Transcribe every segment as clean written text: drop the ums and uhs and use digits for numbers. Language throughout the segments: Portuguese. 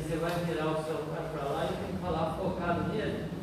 você vai virar o celular para lá e tem que falar focado nele.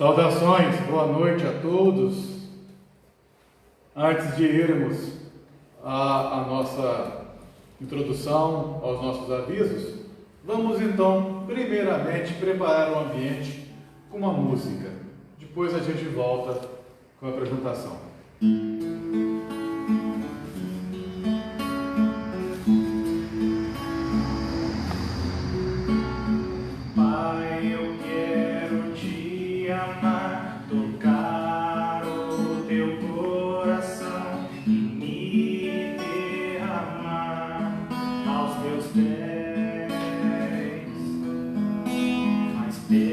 Saudações, boa noite a todos. Antes de irmos à nossa introdução, aos nossos avisos, vamos então, primeiramente, preparar o ambiente com uma música. Depois a gente volta com a apresentação.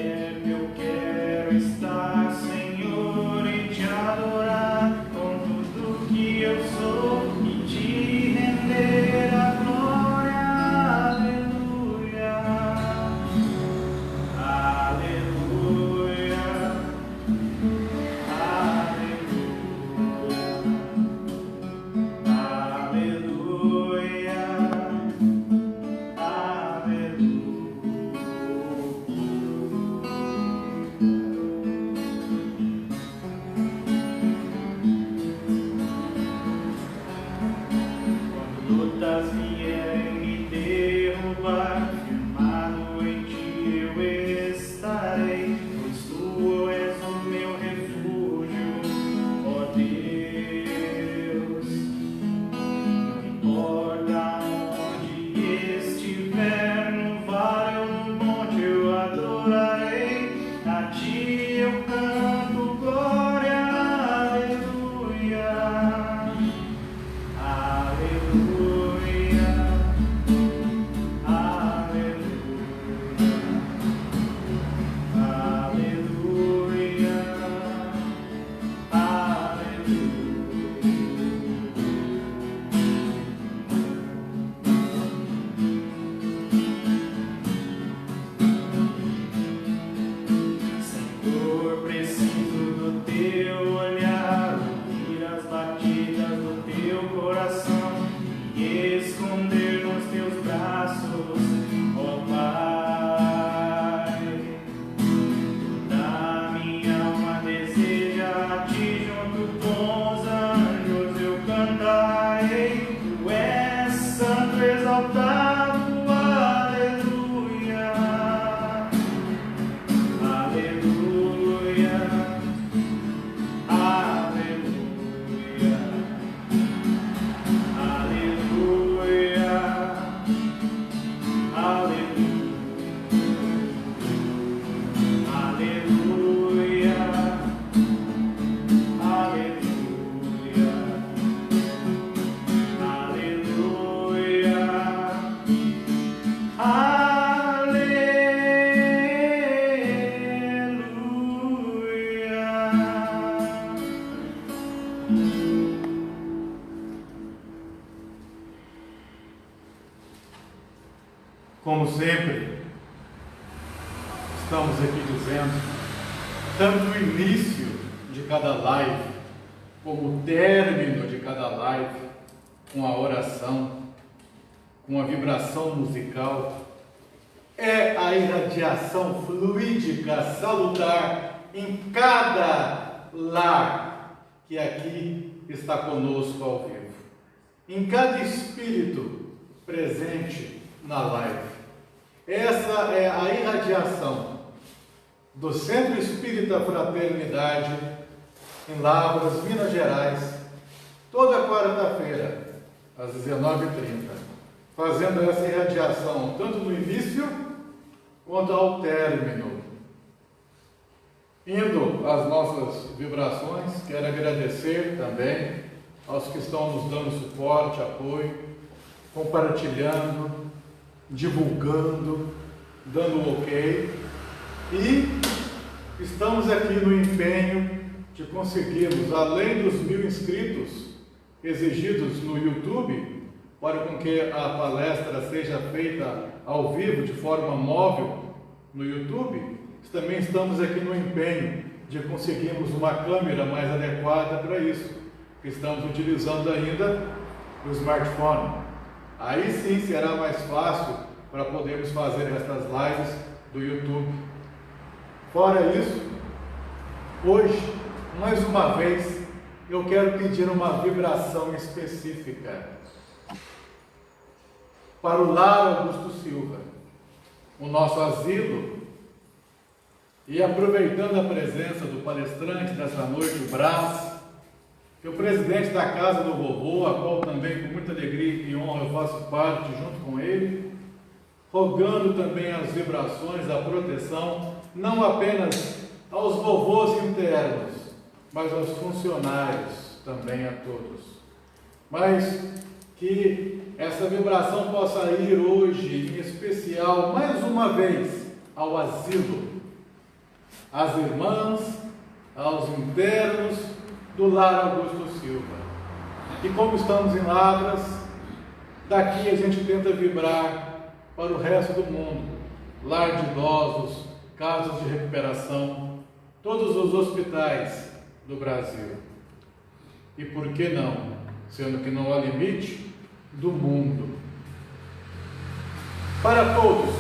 perto eu quero estar, Senhor, e te adorar com tudo que eu sou e te render a glória. Aleluia, aleluia, aleluia, lutas vierem me derrubar, firmado em ti eu estarei, pois tu és o meu refúgio, ó Deus. Não importa onde estiver, no vale ou no monte eu adorarei, a ti eu canto glória. Aleluia, aleluia, aleluia, Senhor, preciso do teu olhar, ouvir as batidas do teu coração e esconder nos teus braços, ó Pai. Toda minha alma deseja a ti, junto com os anjos eu cantarei. Tu és santo, exaltado, aleluia, aleluia, aleluia, aleluia, aleluia, aleluia, aleluia, Como sempre, estamos aqui dizendo, tanto o início de cada live, como o término de cada live, com a oração, com a vibração musical, é a irradiação fluídica, salutar em cada lar que aqui está conosco ao vivo, em cada espírito presente na live. Essa é a irradiação do Centro Espírita Fraternidade em Lavras, Minas Gerais, toda quarta-feira, às 19h30, fazendo essa irradiação tanto no início quanto ao término. Indo às nossas vibrações, quero agradecer também aos que estão nos dando suporte, apoio, compartilhando, divulgando, dando ok, e estamos aqui no empenho de conseguirmos, além dos 1000 inscritos exigidos no YouTube, para com que a palestra seja feita ao vivo, de forma móvel, no YouTube, também estamos aqui no empenho de conseguirmos uma câmera mais adequada para isso, que estamos utilizando ainda o smartphone. Aí sim será mais fácil para podermos fazer estas lives do YouTube. Fora isso, hoje, mais uma vez, eu quero pedir uma vibração específica para o Lar Augusto Silva, o nosso asilo, e aproveitando a presença do palestrante dessa noite, o Brás, que é o presidente da Casa do Vovô, a qual também com muita alegria e honra eu faço parte junto com ele, rogando também as vibrações, a proteção, não apenas aos vovôs internos, mas aos funcionários também, a todos. Mas que essa vibração possa ir hoje, em especial, mais uma vez, ao asilo, às irmãs, aos internos do Lar Augusto Silva. E como estamos em Lavras, daqui a gente tenta vibrar para o resto do mundo. Lar de idosos, casas de recuperação, todos os hospitais do Brasil. E por que não? Sendo que não há limite, do mundo. Para todos,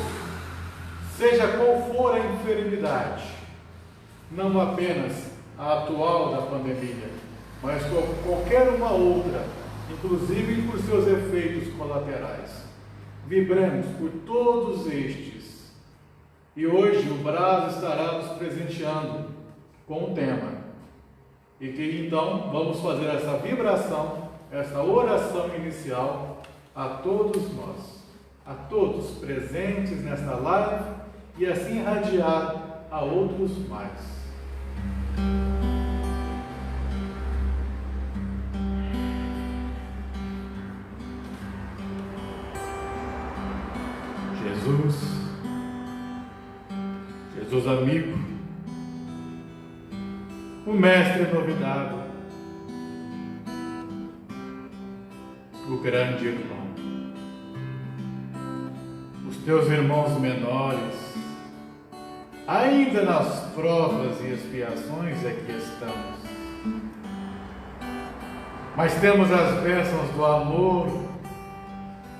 seja qual for a enfermidade, não apenas a atual da pandemia, mas qualquer uma outra, inclusive por seus efeitos colaterais. Vibremos por todos estes. E hoje o Brás estará nos presenteando com um tema. E que então vamos fazer essa vibração, essa oração inicial a todos nós, a todos presentes nesta live e assim irradiar a outros mais. Jesus amigo, o mestre novidade, o grande irmão, os teus irmãos menores, ainda nas provas e expiações aqui estamos, mas temos as bênçãos do amor,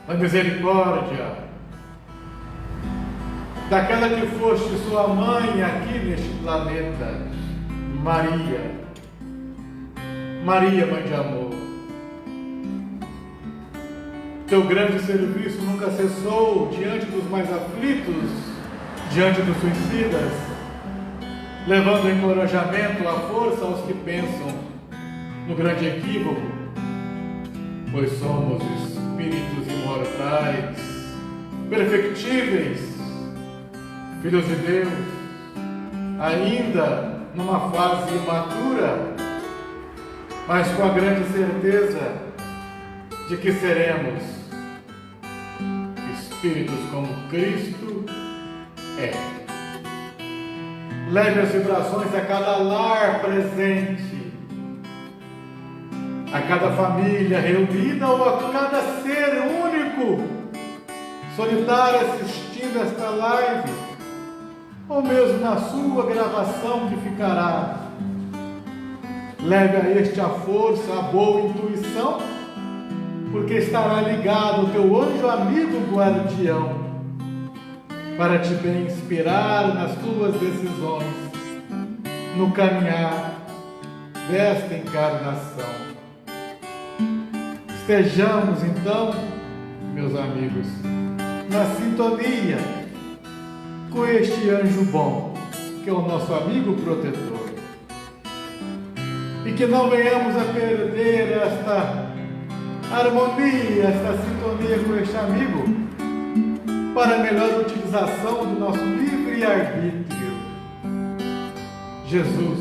da misericórdia, daquela que foste sua mãe aqui neste planeta, Maria, mãe de amor. Teu grande serviço nunca cessou diante dos mais aflitos, diante dos suicidas, levando encorajamento, a força aos que pensam no grande equívoco, pois somos espíritos imortais, perfectíveis, filhos de Deus, ainda numa fase imatura, mas com a grande certeza de que seremos espíritos como Cristo é. Leve as vibrações a cada lar presente, a cada família reunida ou a cada ser único, solitário assistindo esta live, ou mesmo na sua gravação que ficará. Leve a este a força, a boa intuição, porque estará ligado o teu anjo amigo guardião, para te bem inspirar nas tuas decisões, no caminhar desta encarnação. Estejamos então, meus amigos, na sintonia com este anjo bom, que é o nosso amigo protetor. E que não venhamos a perder esta harmonia, esta sintonia com este amigo, para a melhor utilização do nosso livre-arbítrio. Jesus,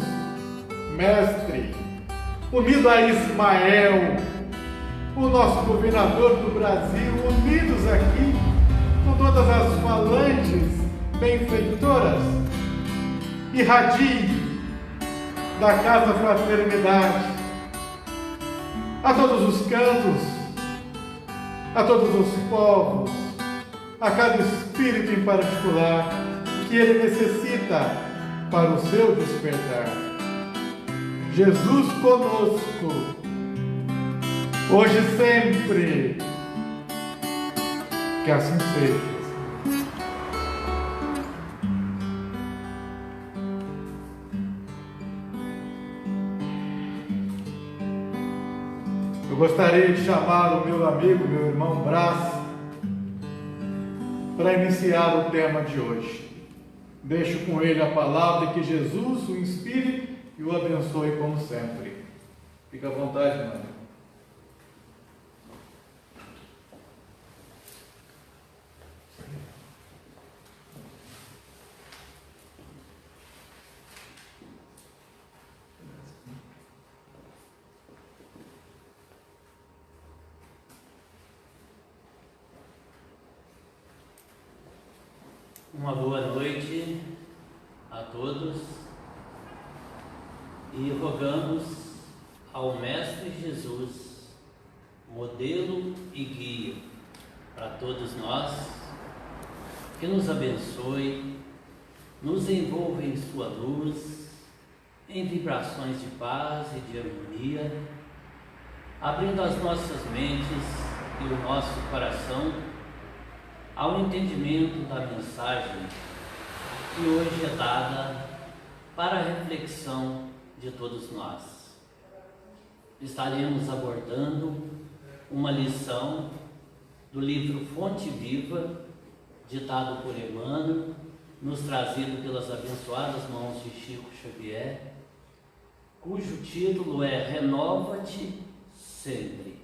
Mestre, unido a Ismael, o nosso governador do Brasil, unidos aqui com todas as falanges benfeitoras, irradie da Casa Fraternidade a todos os cantos, a todos os povos, a cada espírito em particular que ele necessita para o seu despertar. Jesus conosco, hoje e sempre, que assim seja. Eu gostaria de chamar o meu amigo, meu irmão Brás, para iniciar o tema de hoje. Deixo com ele a palavra e que Jesus o inspire e o abençoe como sempre. Fica à vontade, meu amigo. Uma boa noite a todos e rogamos ao Mestre Jesus, modelo e guia para todos nós, que nos abençoe, nos envolva em sua luz, em vibrações de paz e de harmonia, abrindo as nossas mentes e o nosso coração ao entendimento da mensagem que hoje é dada para a reflexão de todos nós. Estaremos abordando uma lição do livro Fonte Viva, ditado por Emmanuel, nos trazido pelas abençoadas mãos de Chico Xavier, cujo título é Renova-te Sempre.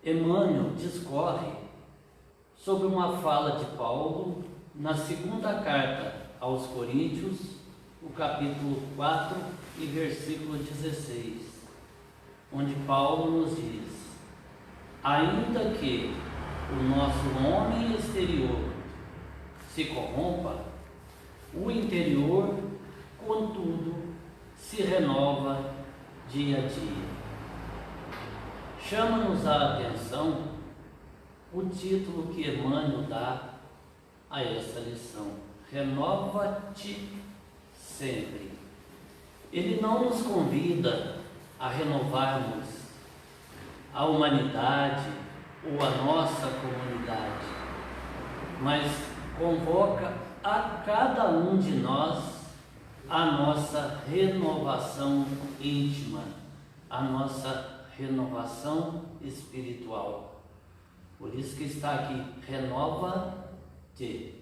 Emmanuel discorre sobre uma fala de Paulo na segunda carta aos Coríntios, o capítulo 4 e versículo 16, onde Paulo nos diz: ainda que o nosso homem exterior se corrompa, o interior, contudo, se renova dia a dia. Chama-nos a atenção o título que Emmanuel dá a essa lição: renova-te sempre. Ele não nos convida a renovarmos a humanidade ou a nossa comunidade, mas convoca a cada um de nós a nossa renovação íntima, a nossa renovação espiritual. Por isso que está aqui: renova-te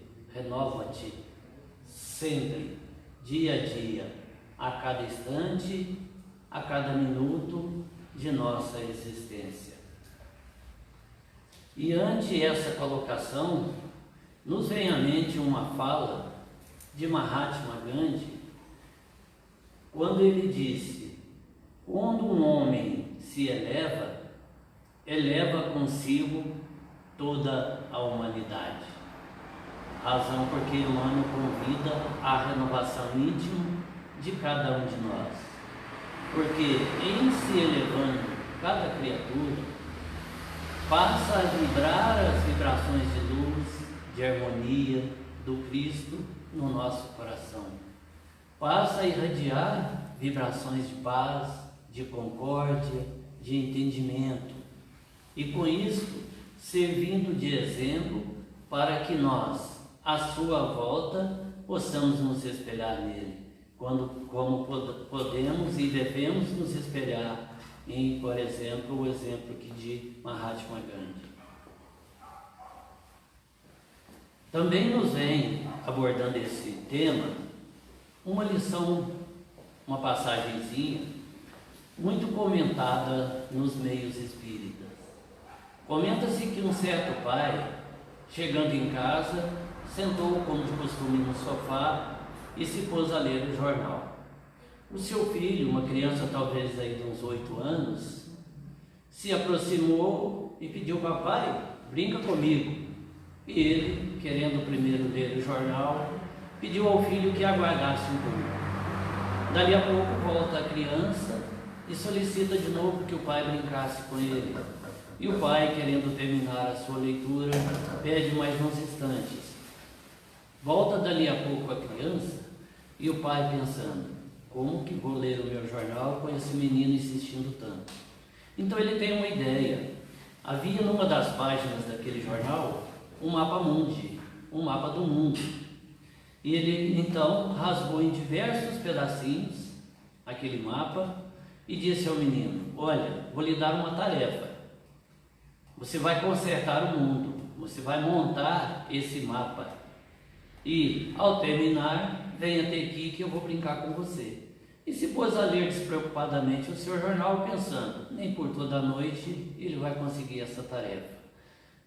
sempre, dia a dia, a cada instante, a cada minuto de nossa existência. E ante essa colocação, nos vem à mente uma fala de Mahatma Gandhi, quando ele disse: quando um homem se eleva, eleva consigo toda a humanidade. Razão porque Emmanuel convida à renovação íntima de cada um de nós. Porque em se elevando cada criatura, passa a vibrar as vibrações de luz, de harmonia do Cristo no nosso coração. Passa a irradiar vibrações de paz, de concórdia, de entendimento. E com isso, servindo de exemplo para que nós, à sua volta, possamos nos espelhar nele, como podemos e devemos nos espelhar em, por exemplo, o exemplo aqui de Mahatma Gandhi. Também nos vem, abordando esse tema, uma lição, uma passagenzinha, muito comentada nos meios espíritas. Comenta-se que um certo pai, chegando em casa, sentou como de costume no sofá e se pôs a ler o jornal. O seu filho, uma criança talvez aí de uns 8 anos, se aproximou e pediu: papai, brinca comigo. E ele, querendo primeiro ler o jornal, pediu ao filho que aguardasse um pouco. Dali a pouco volta a criança e solicita de novo que o pai brincasse com ele. E o pai, querendo terminar a sua leitura, pede mais uns instantes. Volta dali a pouco a criança e o pai pensando: como que vou ler o meu jornal com esse menino insistindo tanto? Então ele tem uma ideia. Havia numa das páginas daquele jornal um mapa mundi, um mapa do mundo. E ele então rasgou em diversos pedacinhos aquele mapa e disse ao menino: olha, vou lhe dar uma tarefa. Você vai consertar o mundo, você vai montar esse mapa. E ao terminar, venha até aqui que eu vou brincar com você. E se pôs a ler despreocupadamente o seu jornal, pensando: nem por toda a noite ele vai conseguir essa tarefa.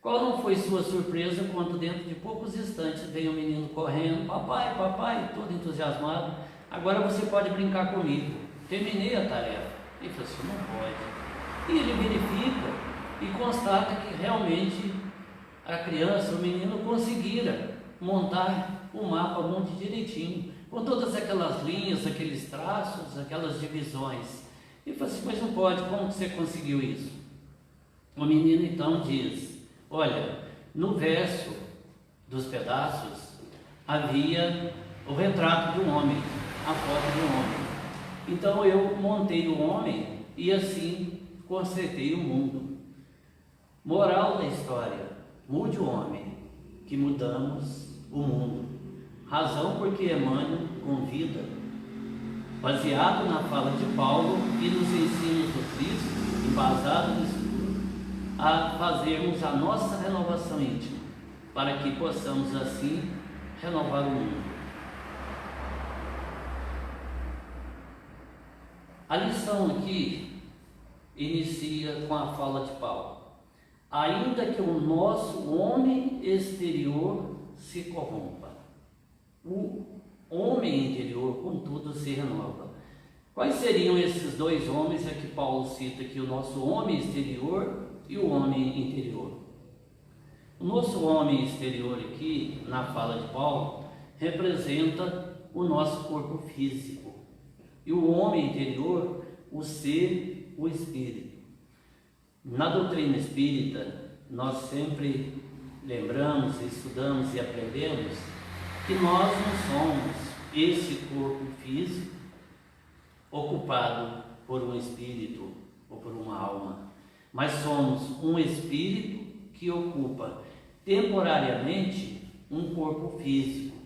Qual não foi sua surpresa quando dentro de poucos instantes veio o menino correndo: papai, papai, todo entusiasmado, agora você pode brincar comigo, terminei a tarefa. Ele falou assim: não pode. E ele verifica e constata que realmente a criança, o menino, conseguira montar o mapa muito direitinho, com todas aquelas linhas, aqueles traços, aquelas divisões. E falou assim, mas não pode, como que você conseguiu isso? O menino então diz, olha, no verso dos pedaços havia o retrato de um homem, a foto de um homem. Então eu montei o homem e assim consertei o mundo. Moral da história, mude o homem, que mudamos o mundo. Razão porque Emmanuel convida, baseado na fala de Paulo e nos ensinos do Cristo, embasado nisso tudo, a fazermos a nossa renovação íntima, para que possamos assim renovar o mundo. A lição aqui inicia com a fala de Paulo. Ainda que o nosso homem exterior se corrompa, o homem interior, contudo, se renova. Quais seriam esses dois homens? É que Paulo cita aqui o nosso homem exterior e o homem interior. O nosso homem exterior aqui, na fala de Paulo, representa o nosso corpo físico. E o homem interior, o ser, o espírito. Na doutrina espírita, nós sempre lembramos, estudamos e aprendemos que nós não somos esse corpo físico ocupado por um espírito ou por uma alma, mas somos um espírito que ocupa temporariamente um corpo físico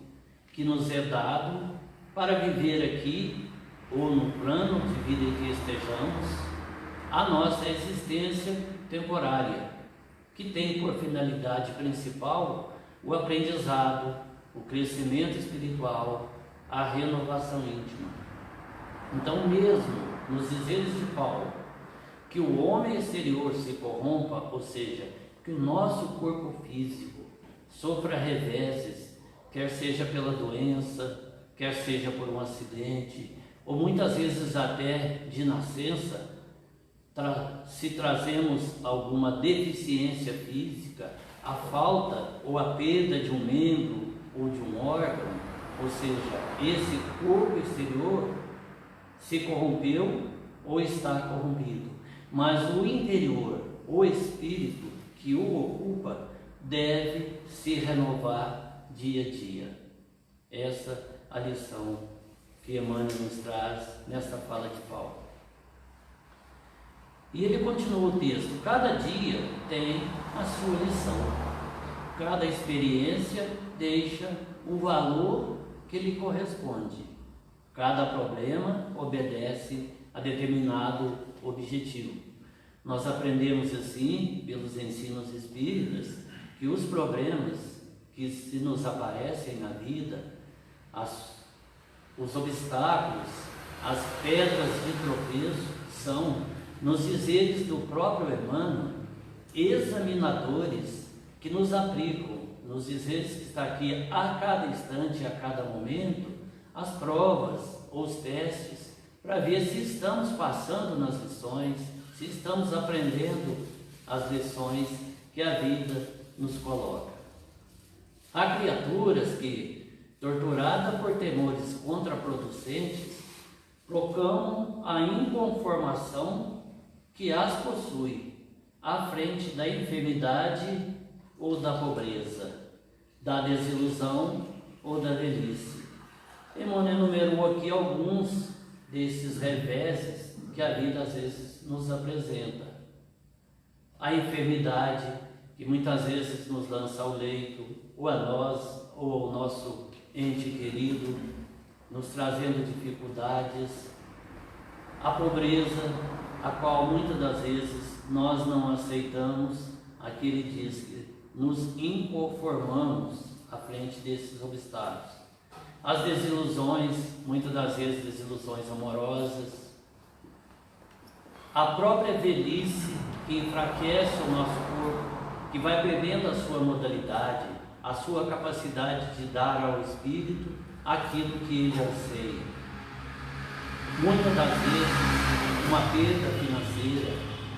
que nos é dado para viver aqui ou no plano de vida em que estejamos a nossa existência temporária, que tem por finalidade principal o aprendizado, o crescimento espiritual, a renovação íntima. Então, mesmo nos dizeres de Paulo, que o homem exterior se corrompa, ou seja, que o nosso corpo físico sofra reveses, quer seja pela doença, quer seja por um acidente, ou muitas vezes até de nascença, se trazemos alguma deficiência física, a falta ou a perda de um membro ou de um órgão, ou seja, esse corpo exterior se corrompeu ou está corrompido, mas o interior, o espírito que o ocupa, deve se renovar dia a dia. Essa é a lição que Emmanuel nos traz nesta fala de Paulo. E ele continua o texto, cada dia tem a sua lição, cada experiência deixa o valor que lhe corresponde, cada problema obedece a determinado objetivo. Nós aprendemos assim, pelos ensinos espíritas, que os problemas que se nos aparecem na vida, os obstáculos, as pedras de tropeço são, nos dizeres do próprio Emmanuel, examinadores que nos aplicam, nos dizeres que está aqui a cada instante, a cada momento, as provas ou os testes, para ver se estamos passando nas lições, se estamos aprendendo as lições que a vida nos coloca. Há criaturas que, torturadas por temores contraproducentes, proclamam a inconformação que as possui, à frente da enfermidade ou da pobreza, da desilusão ou da velhice. Emmanuel enumerou aqui alguns desses reveses que a vida às vezes nos apresenta. A enfermidade, que muitas vezes nos lança ao leito, ou a nós, ou ao nosso ente querido, nos trazendo dificuldades. A pobreza, a qual muitas das vezes nós não aceitamos, aqui ele diz que nos inconformamos à frente desses obstáculos. As desilusões, muitas das vezes desilusões amorosas, a própria velhice que enfraquece o nosso corpo, que vai perdendo a sua modalidade, a sua capacidade de dar ao espírito aquilo que ele anseia. Muitas das vezes, uma perda financeira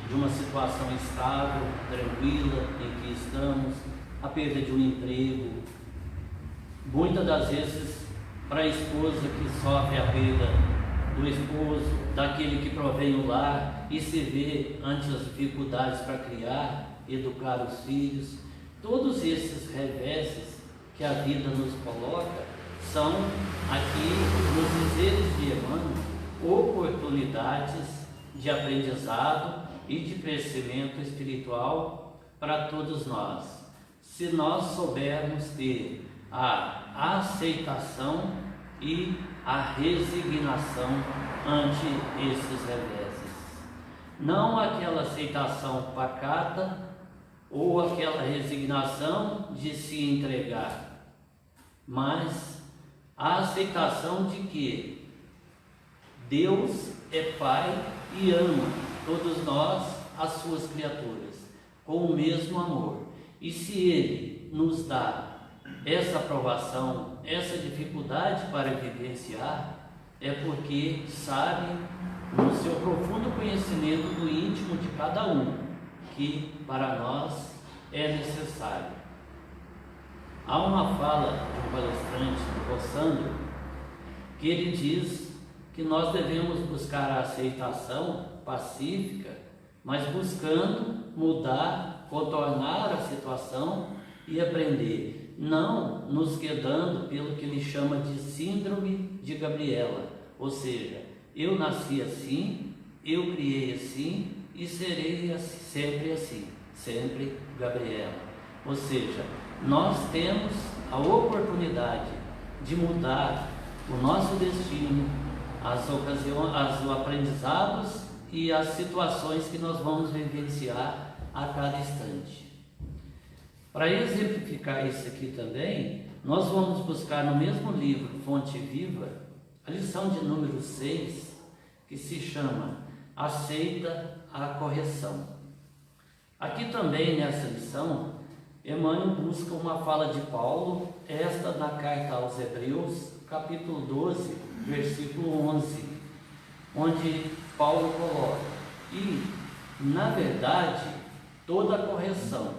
de uma situação estável, tranquila em que estamos, a perda de um emprego, muitas das vezes para a esposa que sofre a perda do esposo, daquele que provém o lar e se vê ante as dificuldades para criar, educar os filhos. Todos esses reveses que a vida nos coloca são aqui, nos dizeres de Emmanuel, oportunidades de aprendizado e de crescimento espiritual para todos nós, se nós soubermos ter a aceitação e a resignação ante esses reveses. Não aquela aceitação pacata ou aquela resignação de se entregar, mas a aceitação de que Deus é Pai e ama todos nós, as suas criaturas, com o mesmo amor. E se Ele nos dá essa aprovação, essa dificuldade para vivenciar, é porque sabe, no seu profundo conhecimento do íntimo de cada um, que para nós é necessário. Há uma fala de um palestrante, do Rossandro, que ele diz que nós devemos buscar a aceitação pacífica, mas buscando mudar, contornar a situação e aprender, não nos quedando pelo que ele chama de síndrome de Gabriela, ou seja, eu nasci assim, eu criei assim e serei assim, sempre Gabriela. Ou seja, nós temos a oportunidade de mudar o nosso destino, as ocasiões, os aprendizados e as situações que nós vamos vivenciar a cada instante. Para exemplificar isso aqui também, nós vamos buscar no mesmo livro, Fonte Viva, a lição de número 6, que se chama Aceita a Correção. Aqui também nessa lição, Emmanuel busca uma fala de Paulo, esta na carta aos Hebreus, capítulo 12, versículo 11, onde Paulo coloca: e, na verdade, toda correção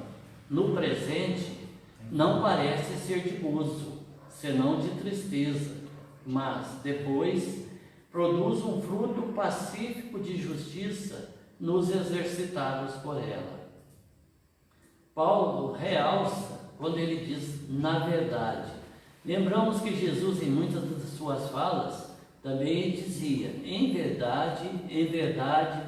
no presente não parece ser de gozo, senão de tristeza, mas depois produz um fruto pacífico de justiça nos exercitados por ela. Paulo realça quando ele diz na verdade. Lembramos que Jesus, em muitas das suas falas, também dizia: em verdade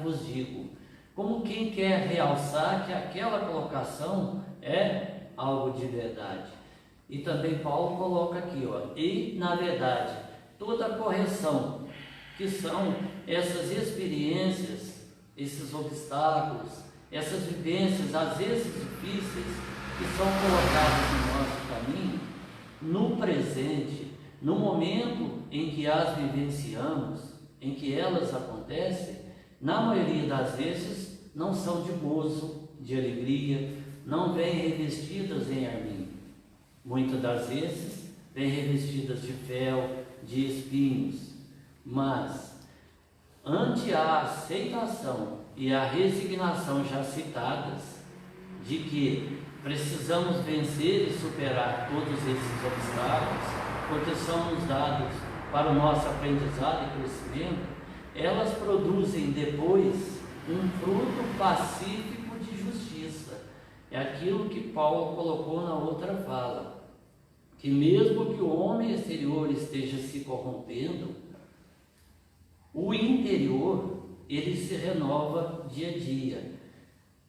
vos digo, como quem quer realçar que aquela colocação é algo de verdade. E também Paulo coloca aqui, e na verdade, toda a correção, que são essas experiências, esses obstáculos, essas vivências, às vezes difíceis, que são colocadas no nosso caminho, no presente, no momento em que as vivenciamos, em que elas acontecem, na maioria das vezes não são de gozo, de alegria, não vêm revestidas em arminho. Muitas das vezes vêm revestidas de fel, de espinhos, mas ante a aceitação e a resignação já citadas, de que precisamos vencer e superar todos esses obstáculos, porque são nos dados para o nosso aprendizado e crescimento, elas produzem depois um fruto pacífico de justiça. É aquilo que Paulo colocou na outra fala, que mesmo que o homem exterior esteja se corrompendo, o interior, ele se renova dia a dia.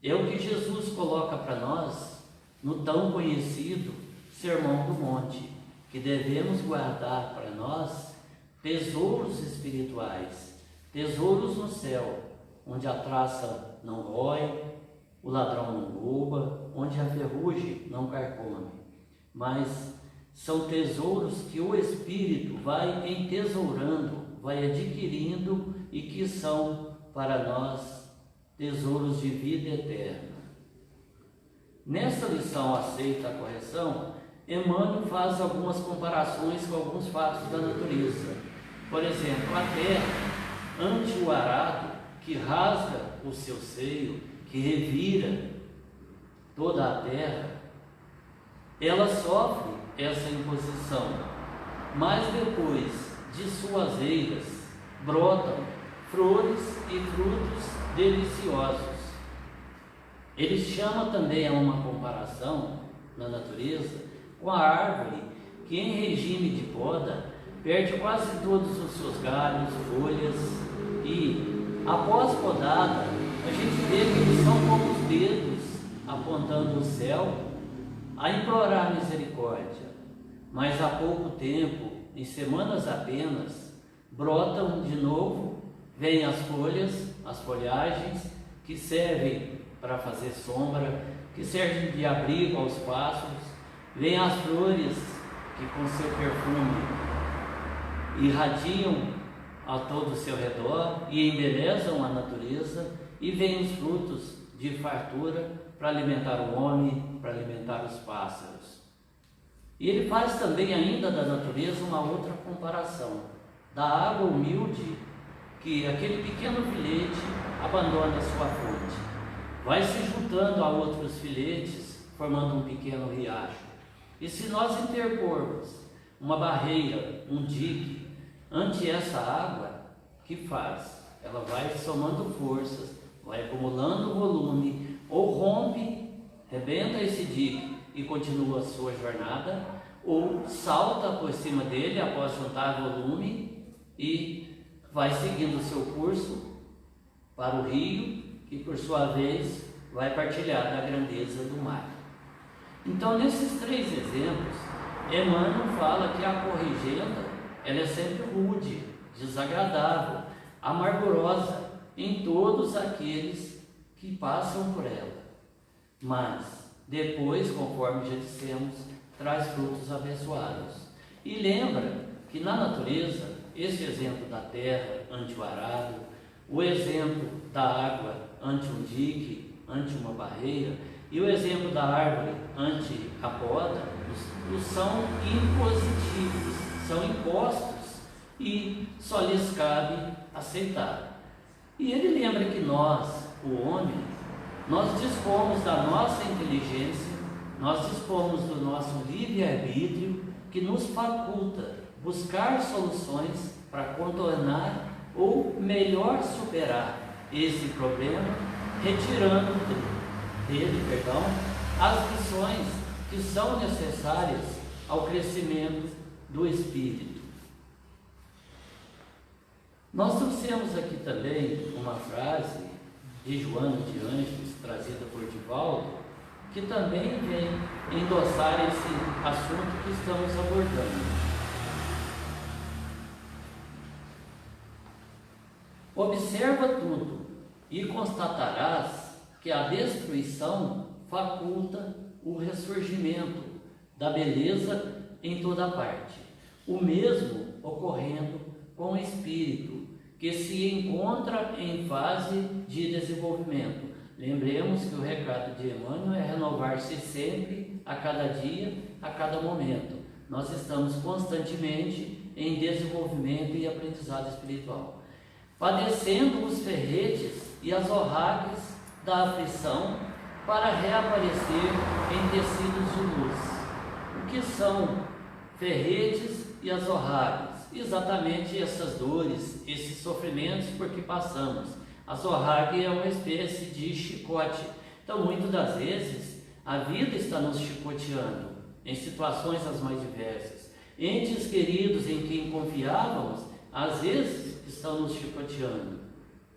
É o que Jesus coloca para nós no tão conhecido Sermão do Monte, que devemos guardar para nós tesouros espirituais, tesouros no céu, onde a traça não rói, o ladrão não rouba, onde a ferrugem não carcome. Mas são tesouros que o Espírito vai entesourando, vai adquirindo e que são para nós tesouros de vida eterna. Nessa lição Aceita a Correção, Emmanuel faz algumas comparações com alguns fatos da natureza. Por exemplo, a terra, ante o arado, que rasga o seu seio, que revira toda a terra, ela sofre essa imposição. mas depois de suas eiras brotam flores e frutos deliciosos. Ele chama também a uma comparação na natureza com a árvore que em regime de poda perde quase todos os seus galhos, folhas, e após podada a gente vê que eles são como os dedos apontando o céu a implorar misericórdia, mas há pouco tempo, em semanas apenas, brotam de novo, vêm as folhas, as folhagens que servem para fazer sombra, que servem de abrigo aos pássaros, vêm as flores que com seu perfume irradiam a todo o seu redor e embelezam a natureza, e vêm os frutos de fartura para alimentar o homem, para alimentar os pássaros. E ele faz também ainda da natureza uma outra comparação, da água humilde que aquele pequeno filete abandona a sua fonte, vai se juntando a outros filetes, formando um pequeno riacho. E se nós interpormos uma barreira, um dique, ante essa água, que faz? Ela vai somando forças, vai acumulando volume, ou rompe, rebenta esse dique e continua a sua jornada, ou salta por cima dele após juntar volume e vai seguindo o seu curso para o rio, que por sua vez vai partilhar da grandeza do mar. Então, nesses três exemplos, Emmanuel fala que a corrigenda ela é sempre rude, desagradável, amargurosa em todos aqueles que passam por ela, mas depois, conforme já dissemos, traz frutos abençoados. E lembra que na natureza, esse exemplo da terra ante o arado, o exemplo da água ante um dique, ante uma barreira, e o exemplo da árvore ante a poda, são impositivos, são impostos e só lhes cabe aceitar. E ele lembra que nós, o homem, nós dispomos da nossa inteligência, nós dispomos do nosso livre-arbítrio, que nos faculta buscar soluções para contornar ou melhor superar esse problema, retirando dele, as lições que são necessárias ao crescimento do espírito. Nós trouxemos aqui também uma frase de Joana de Ângeles, trazida por Divaldo, que também vem endossar esse assunto que estamos abordando. Observa tudo e constatarás que a destruição faculta o ressurgimento da beleza em toda parte, o mesmo ocorrendo com o espírito, que se encontra em fase de desenvolvimento. Lembremos que o recado de Emmanuel é renovar-se sempre, a cada dia, a cada momento. Nós estamos constantemente em desenvolvimento e aprendizado espiritual, padecendo os ferretes e as orragens da aflição para reaparecer em tecidos de luz. O que são ferretes e as orragens? Exatamente essas dores, esses sofrimentos por que passamos. A zorrague é uma espécie de chicote. Então, muitas das vezes, a vida está nos chicoteando em situações as mais diversas. Entes queridos em quem confiávamos, às vezes estão nos chicoteando,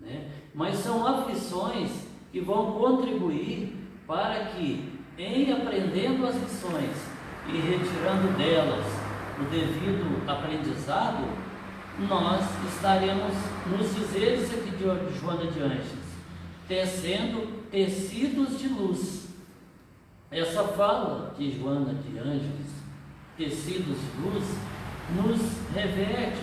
né? Mas são aflições que vão contribuir para que, em aprendendo as lições e retirando delas o devido aprendizado, nós estaremos nos dizeres aqui de Joana de Ângeles, tecendo tecidos de luz. Essa fala de Joana de Ângeles, tecidos de luz, nos reverte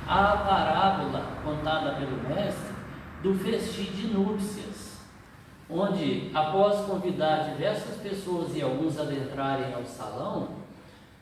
à parábola contada pelo mestre do festim de núpcias, onde, após convidar diversas pessoas e alguns adentrarem ao salão,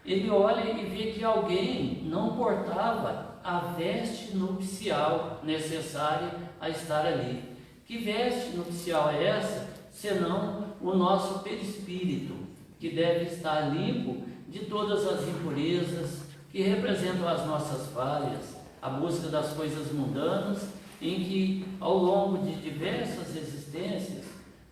ele olha e vê que alguém não portava a veste nupcial necessária a estar ali. Que veste nupcial é essa, senão o nosso perispírito, que deve estar limpo de todas as impurezas que representam as nossas falhas, a busca das coisas mundanas, em que ao longo de diversas existências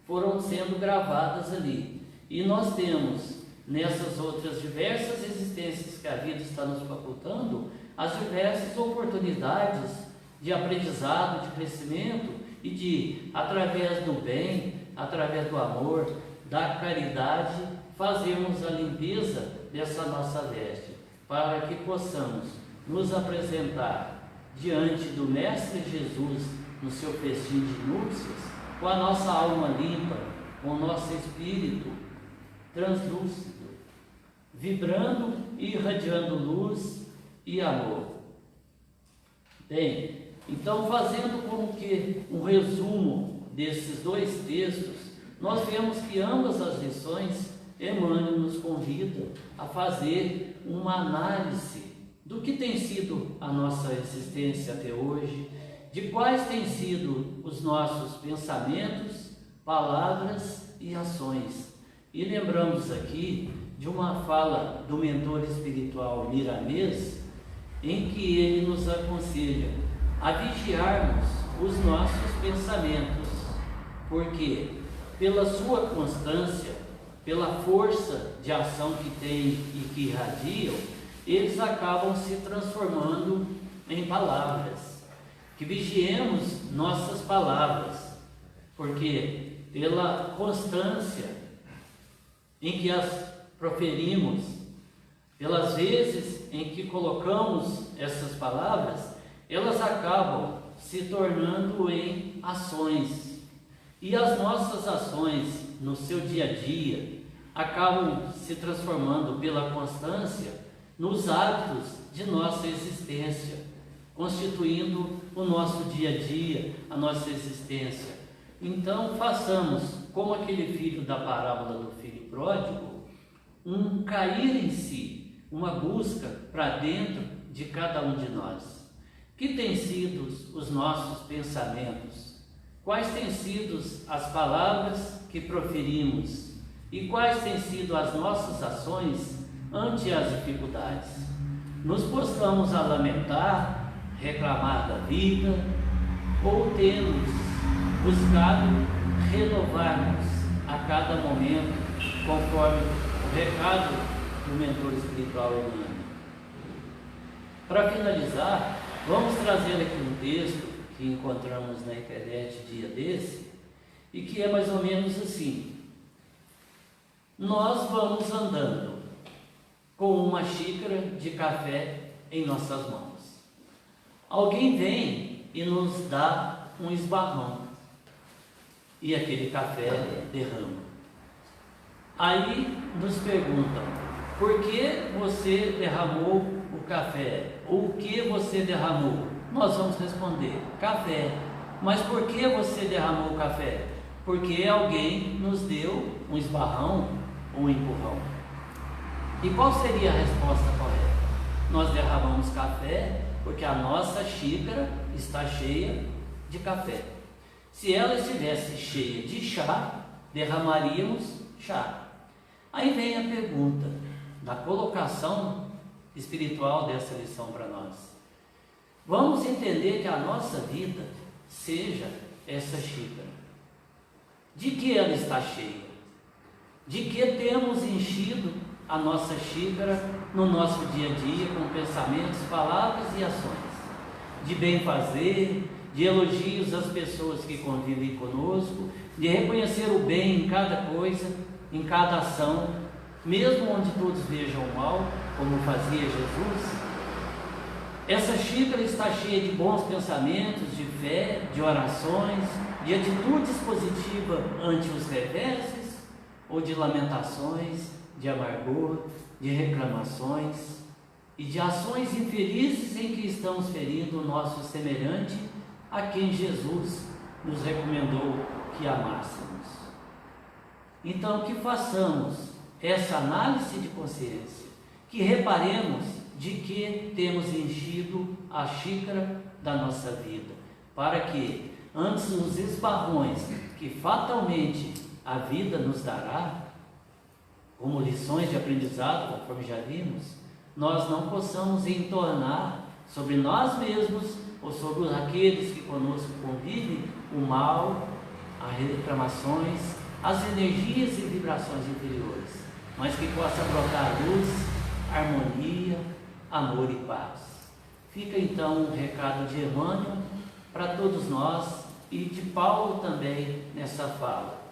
foram sendo gravadas ali. E nós temos nessas outras diversas existências que a vida está nos facultando, as diversas oportunidades de aprendizado, de crescimento e de, através do bem, através do amor, da caridade, fazermos a limpeza dessa nossa veste, para que possamos nos apresentar diante do Mestre Jesus no seu festim de núpcias, com a nossa alma limpa, com o nosso espírito translúcido, vibrando e irradiando luz e amor. Bem, então, fazendo como que um resumo desses dois textos, nós vemos que ambas as lições, Emmanuel nos convida a fazer uma análise do que tem sido a nossa existência até hoje, de quais têm sido os nossos pensamentos, palavras e ações. E lembramos aqui de uma fala do mentor espiritual Miramês, em que ele nos aconselha a vigiarmos os nossos pensamentos, porque pela sua constância, pela força de ação que tem e que irradiam, eles acabam se transformando em palavras. Que vigiemos nossas palavras, porque pela constância em que as proferimos, pelas vezes em que colocamos essas palavras, elas acabam se tornando em ações. E as nossas ações no seu dia a dia acabam se transformando pela constância nos hábitos de nossa existência, constituindo o nosso dia a dia, a nossa existência. Então façamos, como aquele filho da parábola do filho pródigo, um cair em si, uma busca para dentro de cada um de nós. Que têm sido os nossos pensamentos? Quais têm sido as palavras que proferimos? E quais têm sido as nossas ações ante as dificuldades? Nos possamos a lamentar, reclamar da vida, ou temos buscado renovar-nos a cada momento, conforme o recado do mentor espiritual Emmanuel. Para finalizar, vamos trazer aqui um texto que encontramos na internet dia desse, e que é mais ou menos assim: nós vamos andando com uma xícara de café em nossas mãos. Alguém vem e nos dá um esbarrão, e aquele café derrama. Aí nos perguntam: por que você derramou o café? Ou o que você derramou? Nós vamos responder: café. Mas por que você derramou o café? Porque alguém nos deu um esbarrão ou um empurrão. E qual seria a resposta correta? Nós derramamos café porque a nossa xícara está cheia de café. Se ela estivesse cheia de chá, derramaríamos chá. Aí vem a pergunta da colocação espiritual dessa lição para nós. Vamos entender que a nossa vida seja essa xícara. De que ela está cheia? De que temos enchido a nossa xícara no nosso dia a dia com pensamentos, palavras e ações? De bem fazer, de elogios às pessoas que convivem conosco, de reconhecer o bem em cada coisa, em cada ação, mesmo onde todos vejam o mal, como fazia Jesus. Essa xícara está cheia de bons pensamentos, de fé, de orações, de atitudes positivas ante os reveses, ou de lamentações, de amargor, de reclamações e de ações infelizes em que estamos ferindo o nosso semelhante, a quem Jesus nos recomendou que amássemos. Então, que façamos essa análise de consciência, que reparemos de que temos enchido a xícara da nossa vida, para que, antes dos esbarrões que fatalmente a vida nos dará, como lições de aprendizado, conforme já vimos, nós não possamos entornar sobre nós mesmos ou sobre aqueles que conosco convivem o mal, as reclamações, as energias e vibrações interiores, mas que possa brotar luz, harmonia, amor e paz. Fica então um recado de Emmanuel para todos nós e de Paulo também nessa fala,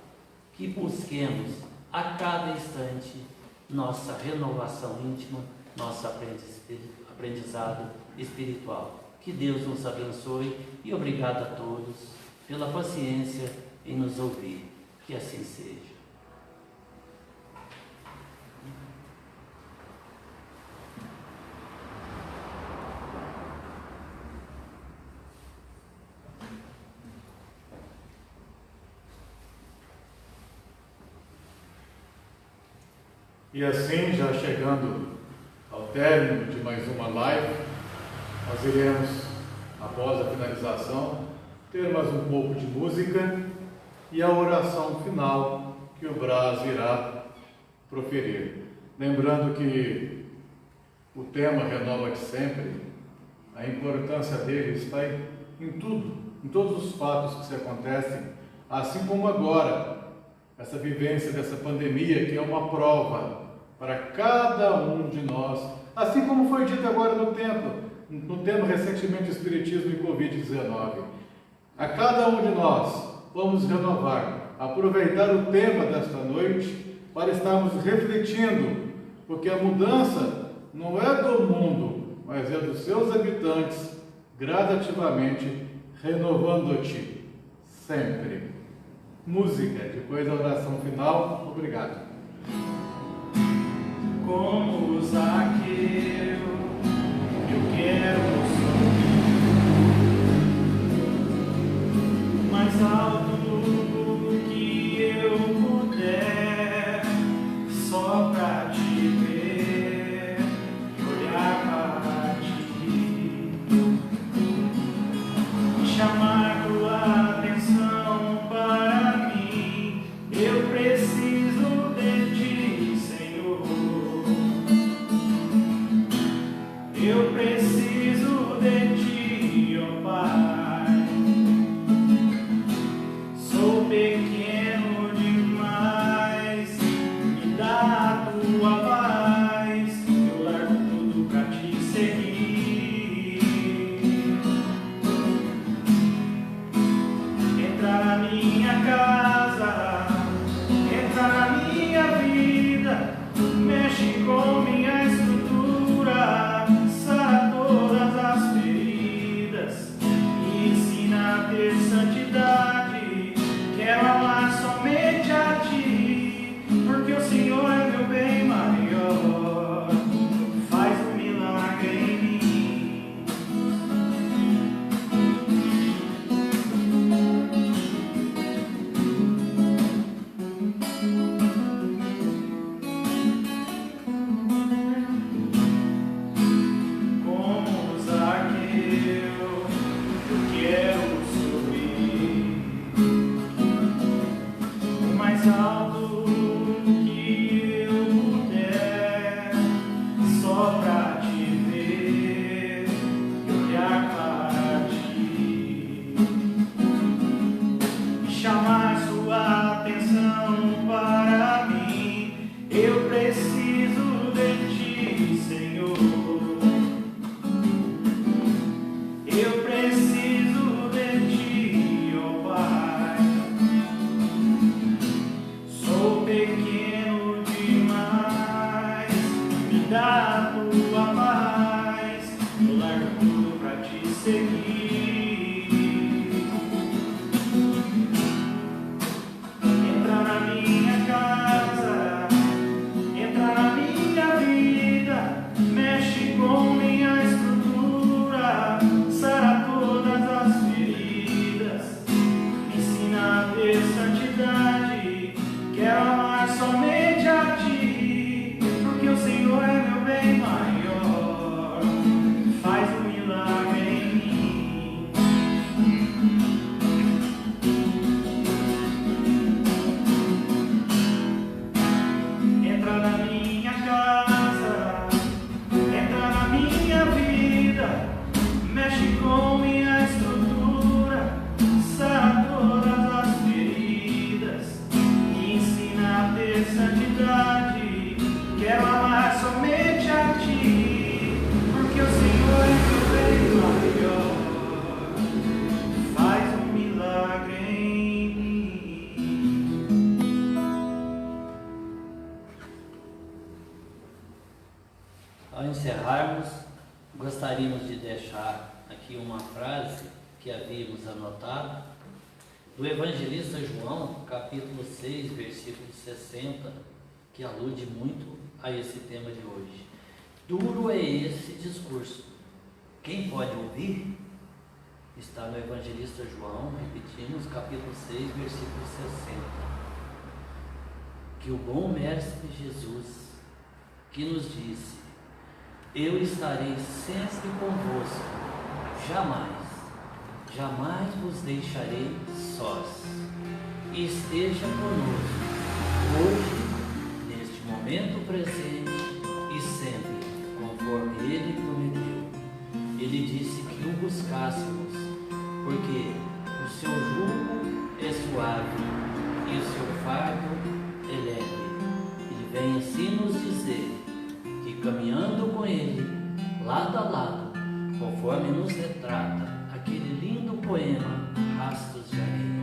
que busquemos a cada instante nossa renovação íntima, nosso aprendizado espiritual. Que Deus nos abençoe e obrigado a todos pela paciência em nos ouvir. Que assim seja. E assim, já chegando ao término de mais uma live, nós iremos, após a finalização, ter mais um pouco de música e a oração final que o Brás irá proferir. Lembrando que o tema Renova-te Sempre, a importância dele está em tudo, em todos os fatos que se acontecem, assim como agora, essa vivência dessa pandemia, que é uma prova para cada um de nós, assim como foi dito agora no tema recentemente Espiritismo e Covid-19. A cada um de nós, vamos renovar, aproveitar o tema desta noite para estarmos refletindo, porque a mudança não é do mundo, mas é dos seus habitantes, gradativamente renovando-te sempre. Música, depois da oração final. Obrigado. Como Zaqueu, eu quero subir mais alto que eu puder, só pra te ver e olhar para ti, e chamar tua atenção para mim. Eu preciso de ti, Senhor. Eu preciso de ti, ó Pai. Sou pequeno demais, me dá a tua paz. Eu largo tudo pra te seguir. Entra na minha casa, entra na minha vida, mexe com minha estrutura, sara todas as feridas, me ensina a ter santidade. Quero amar somente a ti, porque o Senhor é meu bem maior. Faz um milagre em mim. Como Zaqueu, eu quero subir gostaríamos de deixar aqui uma frase que havíamos anotado, do evangelista João, capítulo 6, versículo 60, que alude muito a esse tema de hoje. Duro é esse discurso. Quem pode ouvir? Está no evangelista João, repetimos, capítulo 6, versículo 60. Que o bom mestre Jesus, que nos disse: eu estarei sempre convosco, jamais vos deixarei sós. E esteja conosco, hoje, neste momento presente e sempre, conforme Ele prometeu. Ele disse que o buscássemos, porque o seu jugo é suave e o seu fardo é leve. Ele vem assim nos dizer que caminhando com Ele, lado a lado, conforme nos retrata aquele lindo poema Rastos de Areia,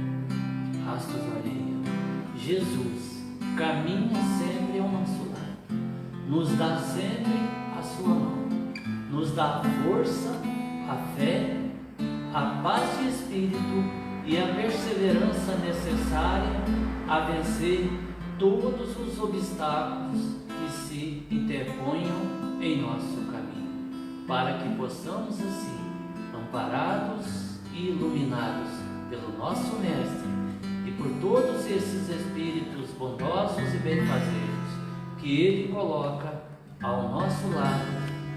Jesus caminha sempre ao nosso lado, nos dá sempre a sua mão, nos dá a força, a fé, a paz de espírito e a perseverança necessária a vencer todos os obstáculos que se interponham em nosso caminho, para que possamos assim, amparados e iluminados pelo nosso Mestre e por todos esses espíritos bondosos e benfazejos que Ele coloca ao nosso lado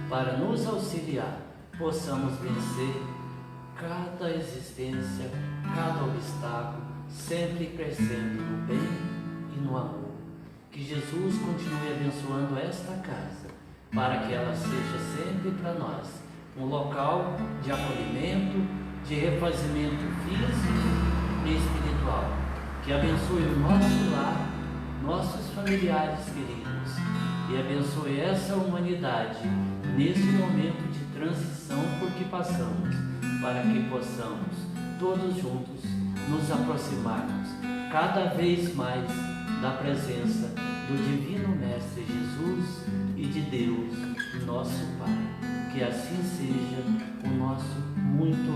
para nos auxiliar, possamos vencer cada existência, cada obstáculo, sempre crescendo no bem e no amor. Que Jesus continue abençoando esta casa, para que ela seja sempre para nós um local de acolhimento, de refazimento físico e espiritual. Que abençoe o nosso lar, nossos familiares queridos, e abençoe essa humanidade nesse momento de transição por que passamos, para que possamos todos juntos nos aproximarmos cada vez mais da presença do Divino Mestre Jesus e de Deus, nosso Pai. Que assim seja. O nosso muito